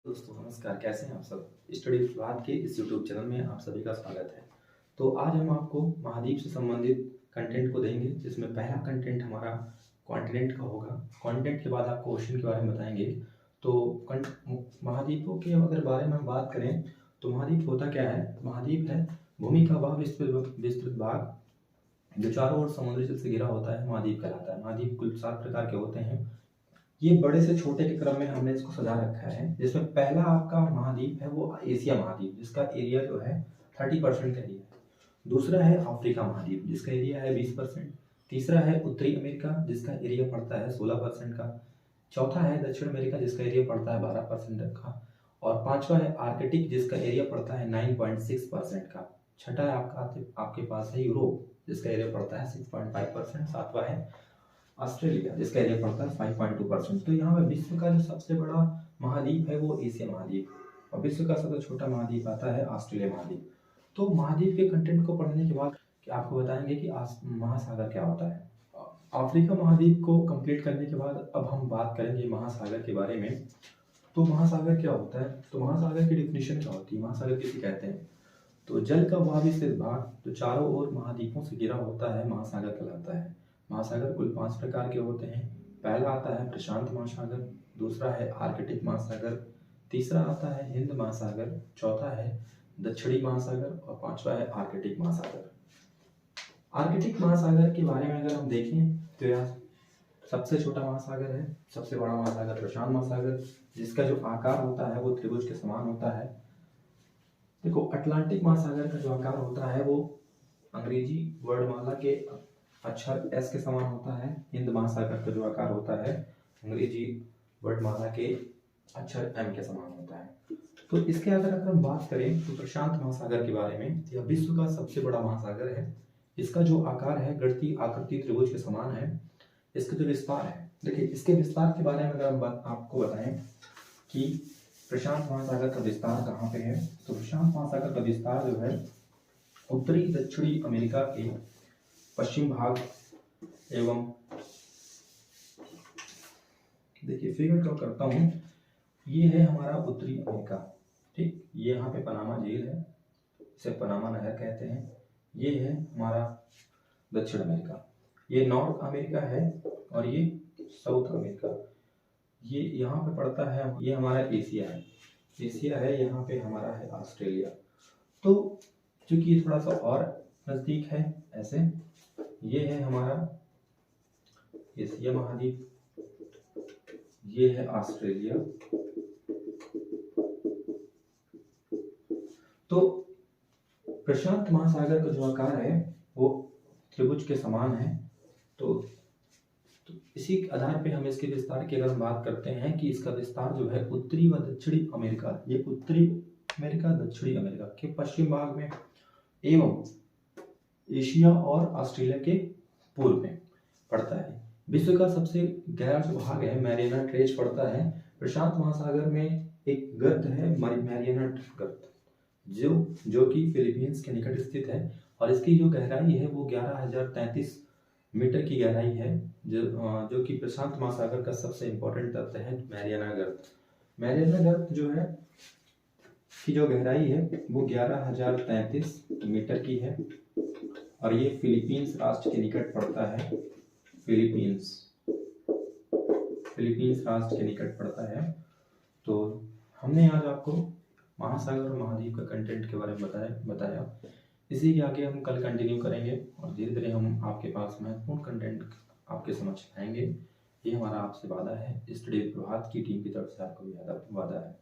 दोस्तों नमस्कार, कैसे हैं आप सब। स्टडी विभाग के इस यूट्यूब चैनल में आप सभी का स्वागत है। तो आज हम आपको महाद्वीप से संबंधित कंटेंट को देंगे, जिसमें पहला कंटेंट हमारा कॉन्टिनेंट का होगा। कॉन्टिनेंट के बाद आपको ओशन के बारे में बताएंगे। तो महाद्वीपों के अगर बारे में हम बात करें तो महाद्वीप होता क्या है। महाद्वीप है भूमि का वह विस्तृत भाग जो चारों ओर समुद्री जल से घिरा होता है, महाद्वीप कहलाता है। महाद्वीप कुल 7 प्रकार के होते हैं। ये बड़े से छोटे के क्रम में हमने इसको सजा रखा है, जिसमें पहला आपका महाद्वीप है वो एशिया महाद्वीप, जिसका एरिया जो है 30% का एरिया है। दूसरा है अफ्रीका महाद्वीप, जिसका एरिया है 20%। तीसरा है उत्तरी अमेरिका, जिसका एरिया पड़ता है 16% का। चौथा है दक्षिण अमेरिका, जिसका एरिया पड़ता है 12% का। और पांचवा है आर्कटिक, जिसका एरिया पड़ता है 9.6% का। छठा है आपके पास है यूरोप, जिसका एरिया पड़ता है 6.5%। सातवां है ऑस्ट्रेलिया, जिसका एरिया पड़ता है 5.2%। तो यहाँ पर विश्व का जो सबसे बड़ा महाद्वीप है वो एशिया महाद्वीप, और विश्व का सबसे छोटा महाद्वीप आता है ऑस्ट्रेलिया महाद्वीप। तो महाद्वीप के कंटेंट को पढ़ने के बाद आपको बताएंगे कि महासागर क्या होता है। अफ्रीका महाद्वीप को कंप्लीट करने के बाद अब हम बात करेंगे महासागर के बारे में। तो महासागर क्या होता है, तो महासागर की डिफिनेशन क्या होती है, महासागर किसे कहते हैं। तो जल का वह विस्तृत भाग जो चारों ओर महाद्वीपों से घिरा होता है, महासागर कहलाता है। महासागर कुल 5 प्रकार के होते हैं। पहला आता है प्रशांत महासागर, दूसरा है आर्कटिक महासागर, तीसरा आता है हिंद महासागर, चौथा है दक्षिणी महासागर और पांचवा है आर्कटिक महासागर। आर्कटिक महासागर के बारे में अगर हम देखें तो यह सबसे छोटा महासागर है। सबसे बड़ा महासागर प्रशांत महासागर, जिसका जो आकार होता है वो त्रिभुज के समान होता है। देखो, अटलांटिक महासागर का जो आकार होता है वो अंग्रेजी वर्णमाला के अक्षर एस के समान होता है। हिंद महासागर का जो आकार होता है अंग्रेजी वर्णमाला के अक्षर एम के समान होता है। तो इसके अगर हम बात करें तो प्रशांत महासागर के बारे में, यह विश्व का सबसे बड़ा महासागर है। इसका जो आकार है गणितीय आकृति त्रिभुज के समान है। इसका जो विस्तार है, देखिए इसके विस्तार के बारे में अगर हम आपको बताएं कि प्रशांत महासागर का विस्तार कहाँ पे है, तो प्रशांत महासागर का विस्तार जो है उत्तरी दक्षिणी अमेरिका के पश्चिम भाग एवं, देखिए फिगर ड्रॉ करता हूं, ये है हमारा उत्तरी अमेरिका, ठीक। ये यहाँ पे पनामा झील है, इसे पनामा नहर कहते हैं। ये है हमारा दक्षिण अमेरिका, ये नॉर्थ अमेरिका है, और ये साउथ अमेरिका, ये यहाँ पे पड़ता है। ये हमारा एशिया है, एशिया है, यहाँ पे हमारा है ऑस्ट्रेलिया। तो चूंकि ये थोड़ा सा और नजदीक है, ऐसे ये है हमारा एशिया महाद्वीप, ये है ऑस्ट्रेलिया। तो प्रशांत महासागर का जो आकार है वो त्रिभुज के समान है। तो इसी आधार पे हम इसके विस्तार की अगर हम बात करते हैं कि इसका विस्तार जो है उत्तरी व दक्षिणी अमेरिका, ये उत्तरी अमेरिका दक्षिणी अमेरिका के पश्चिम भाग में एवं एशिया और ऑस्ट्रेलिया के पूर्व में पड़ता है। विश्व का सबसे गहरा जो भाग है मैरियाना ट्रेंच पड़ता है। प्रशांत महासागर में एक गर्त है मैरियाना गर्त, जो कि फिलीपींस के निकट स्थित है, और इसकी जो गहराई है वो 11,033 मीटर की गहराई है, जो कि प्रशांत महासागर का सबसे इम्पोर्टेंट तत्व है मैरियाना गर्त। मैरियाना गर्त जो है की जो गहराई है वो 11,033 मीटर की है, और ये फिलीपींस राष्ट्र के निकट पड़ता है। फिलीपींस राष्ट्र के निकट पड़ता है। तो हमने आज आपको महासागर और महाद्वीप का कंटेंट के बारे में बताया। इसी के आगे हम कल कंटिन्यू करेंगे, और धीरे धीरे हम आपके पास महत्वपूर्ण कंटेंट आपके समक्ष लाएंगे। ये हमारा आपसे वादा है, स्टडी विभाग की टीम की तरफ से आपको वादा है।